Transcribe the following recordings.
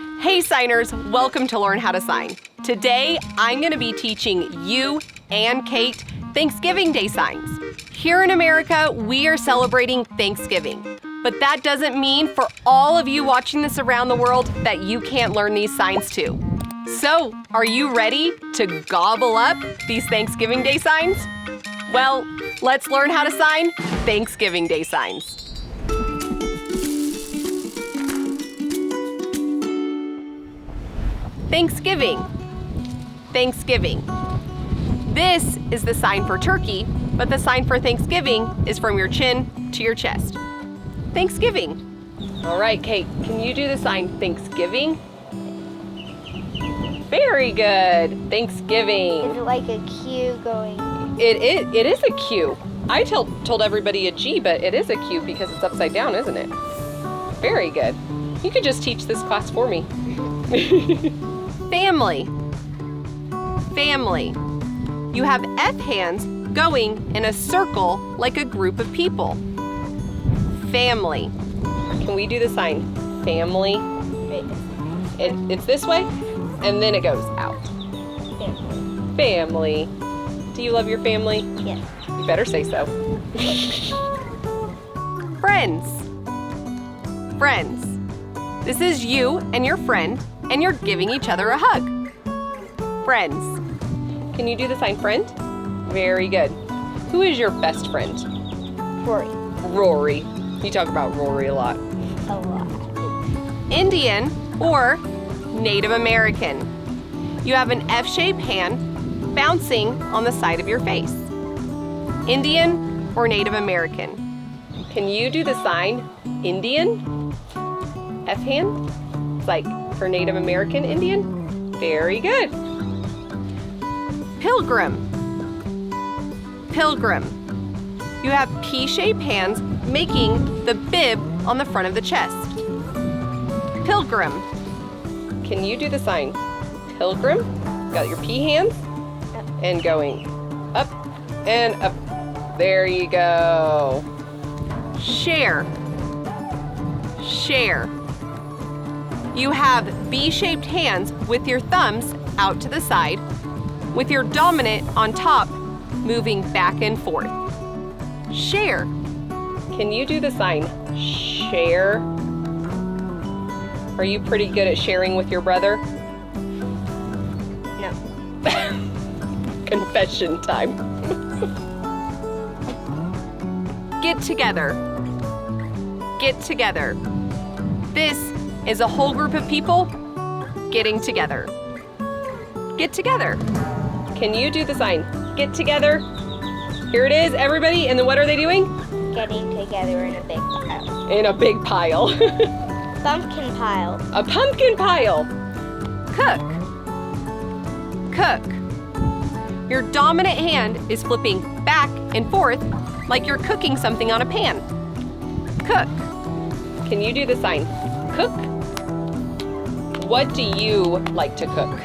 Hey signers, welcome to Learn How to Sign. Today, I'm going to be teaching you and Kate Thanksgiving Day signs. Here in America, we are celebrating Thanksgiving. But that doesn't mean for all of you watching this around the world that you can't learn these signs too. So, are you ready to gobble up these Thanksgiving Day signs? Well, let's learn how to sign Thanksgiving Day signs. Thanksgiving. Thanksgiving. This is the sign for turkey, but the sign for Thanksgiving is from your chin to your chest. Thanksgiving. All right, Kate, can you do the sign Thanksgiving? Very good. Thanksgiving. Is it like a Q going? It is a Q. I told everybody a G, but it is a Q because it's upside down, isn't it? Very good. You could just teach this class for me. Family. Family. You have F hands going in a circle like a group of people. Family. Can we do the sign family? It's this way, and then it goes out. Family. Do you love your family? Yes. You better say so. Friends. Friends. This is you and your friend, and you're giving each other a hug. Friends. Can you do the sign friend? Very good. Who is your best friend? Rory. Rory. You talk about Rory a lot. A lot. Indian or Native American. You have an F-shaped hand bouncing on the side of your face. Indian or Native American. Can you do the sign Indian? F hand? It's like for Native American Indian. Very good. Pilgrim. Pilgrim. You have P-shaped hands making the bib on the front of the chest. Pilgrim. Can you do the sign Pilgrim? Got your P hands and going up and up. There you go. Share. Share. You have B-shaped hands with your thumbs out to the side, with your dominant on top, moving back and forth. Share. Can you do the sign share? Are you pretty good at sharing with your brother? No. Confession time. Get together. Get together. This is a whole group of people getting together. Get together. Can you do the sign get together? Here it is, everybody. And then what are they doing? Getting together in a big pile. In a big pile. Pumpkin pile. A pumpkin pile. Cook. Cook. Your dominant hand is flipping back and forth like you're cooking something on a pan. Cook. Can you do the sign cook? What do you like to cook?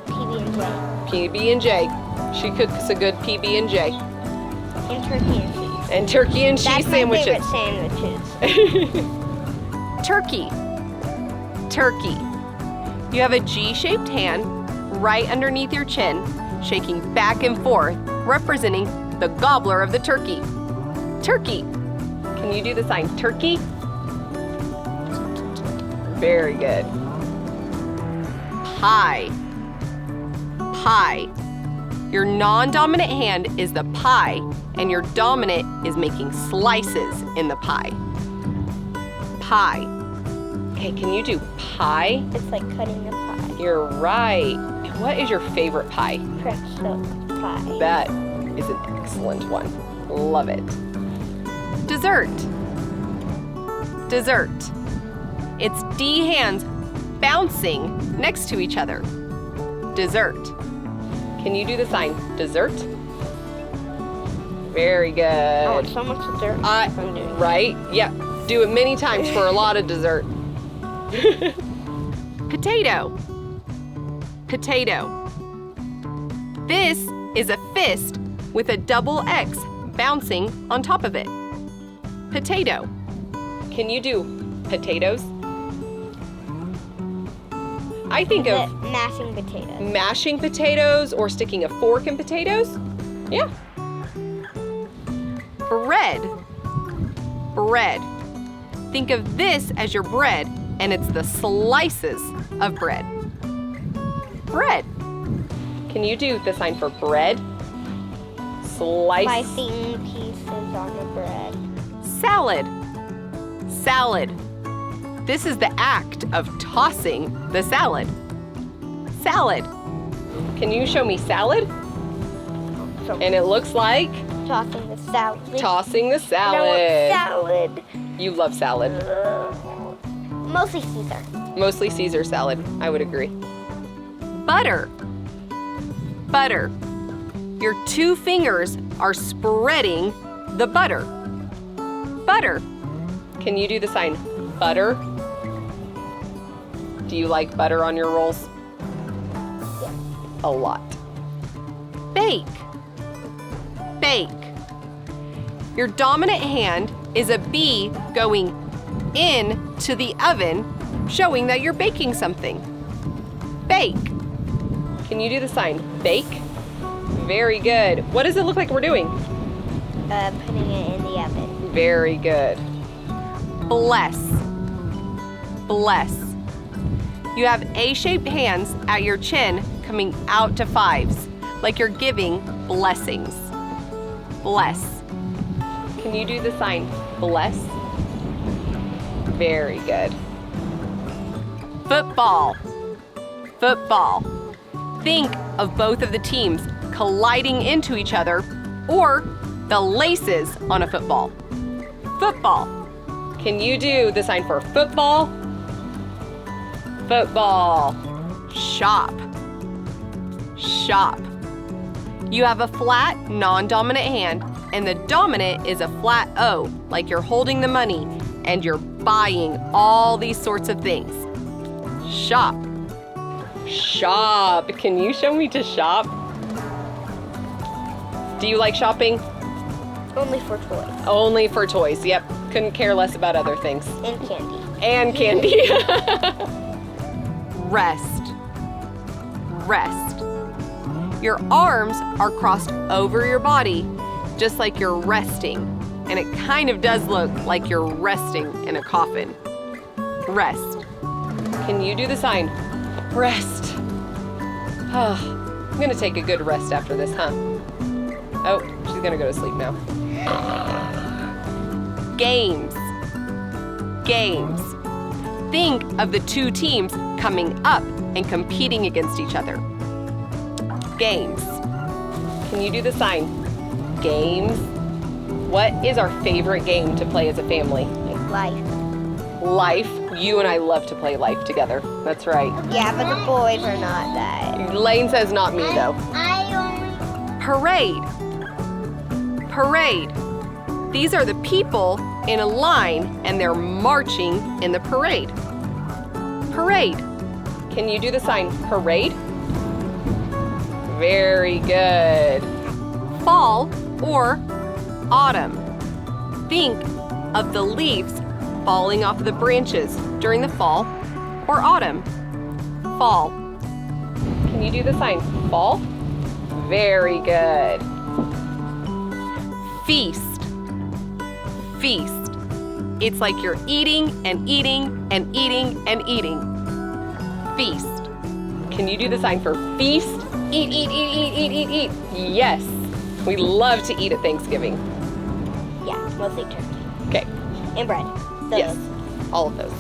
PB&J. PB&J. She cooks a good PB&J. And turkey and cheese. And turkey and cheese sandwiches. That's my favorite sandwiches. Turkey. Turkey. You have a G-shaped hand right underneath your chin, shaking back and forth, representing the gobbler of the turkey. Turkey. Can you do the sign turkey? Very good. Pie. Pie. Your non-dominant hand is the pie, and your dominant is making slices in the pie. Pie. Okay, can you do pie? It's like cutting a pie. You're right. What is your favorite pie? Pretzel pie. That is an excellent one. Love it. Dessert. Dessert. It's D hands bouncing next to each other. Dessert. Can you do the sign dessert? Very good. I want so much dessert. I'm doing Right? Yeah. Do it many times for a lot of dessert. Potato. Potato. This is a fist with a double X bouncing on top of it. Potato. Can you do potatoes? I think of mashing potatoes. Mashing potatoes or sticking a fork in potatoes. Yeah. Bread. Bread. Think of this as your bread, and it's the slices of bread. Bread. Can you do the sign for bread? Slicing pieces on the bread. Salad. Salad. This is the act of tossing the salad. Salad. Can you show me salad? And it looks like Tossing the salad. tossing the No, salad. salad. You love salad. Mostly Caesar. Mostly Caesar salad, I would agree. Butter. Butter. Your 2 fingers are spreading the butter. Butter. Can you do the sign butter? Do you like butter on your rolls? Yeah. A lot. Bake. Bake. Your dominant hand is a B going into the oven, showing that you're baking something. Bake. Can you do the sign bake? Very good. What does it look like we're doing? Putting it in the oven. Very good. Bless. Bless. You have A-shaped hands at your chin coming out to 5s, like you're giving blessings. Bless. Can you do the sign bless? Very good. Football. Football. Think of both of the teams colliding into each other or the laces on a football. Football. Can you do the sign for football? Football. Shop. Shop. You have a flat, non-dominant hand, and the dominant is a flat O, like you're holding the money and you're buying all these sorts of things. Shop. Shop. Can you show me to shop? Do you like shopping? Only for toys. Only for toys, yep. Couldn't care less about other things. And candy. And candy. Rest. Rest. Your arms are crossed over your body, just like you're resting. And it kind of does look like you're resting in a coffin. Rest. Can you do the sign? Rest. I'm gonna take a good rest after this, huh? Oh, she's gonna go to sleep now. Games. Games. Think of the 2 teams coming up and competing against each other. Games. Can you do the sign? Games. What is our favorite game to play as a family? Like life. Life. You and I love to play life together. That's right. Yeah, but the boys are not that. Lane says not me, though. I Parade. Parade. These are the people in a line and they're marching in the parade. Parade. Can you do the sign parade? Very good. Fall or autumn. Think of the leaves falling off the branches during the fall or autumn. Fall. Can you do the sign fall? Very good. Feast. Feast. It's like you're eating and eating and eating and eating. Feast. Can you do the sign for feast? Eat, eat, eat, eat, eat, eat, eat. Yes. We love to eat at Thanksgiving. Yeah, mostly turkey. Okay. And bread. Those. Yes. All of those.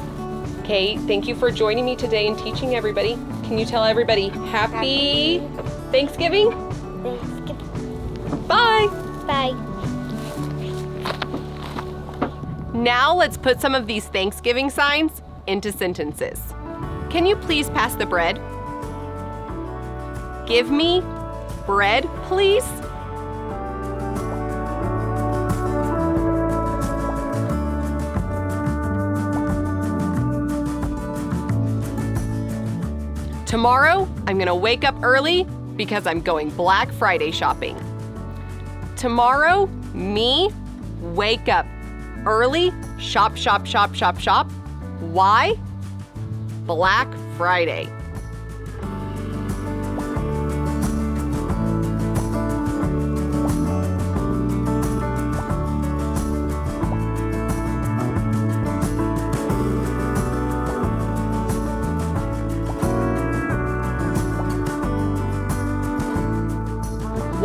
Kate, thank you for joining me today and teaching everybody. Can you tell everybody happy Thanksgiving? Thanksgiving. Bye. Bye. Now let's put some of these Thanksgiving signs into sentences. Can you please pass the bread? Give me bread, please. Tomorrow, I'm gonna wake up early because I'm going Black Friday shopping. Tomorrow, me, wake up early, shop, shop, shop, shop, shop. Why? Black Friday.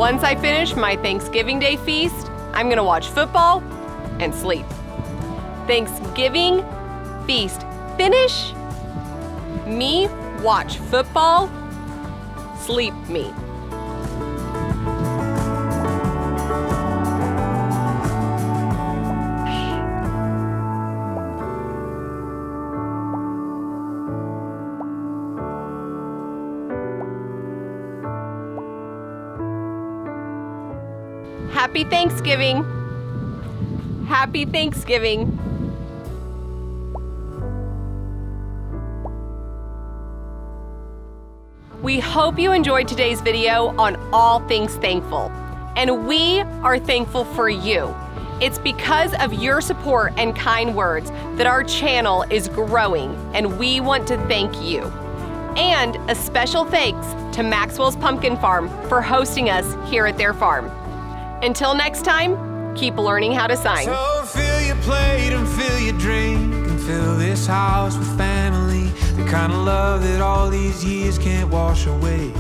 Once I finish my Thanksgiving Day feast, I'm gonna watch football and sleep. Thanksgiving feast finish, me watch football, sleep me. Happy Thanksgiving. Happy Thanksgiving. We hope you enjoyed today's video on all things thankful. And we are thankful for you. It's because of your support and kind words that our channel is growing, and we want to thank you. And a special thanks to Maxwell's Pumpkin Farm for hosting us here at their farm. Until next time, keep learning how to sign. So fill your plate and fill your drink and fill this house with family, the kind of love that all these years can't wash away.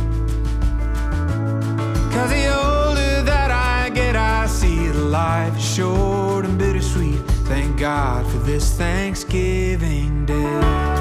'Cause the older that I get, I see that life is short and bittersweet. Thank God for this Thanksgiving Day.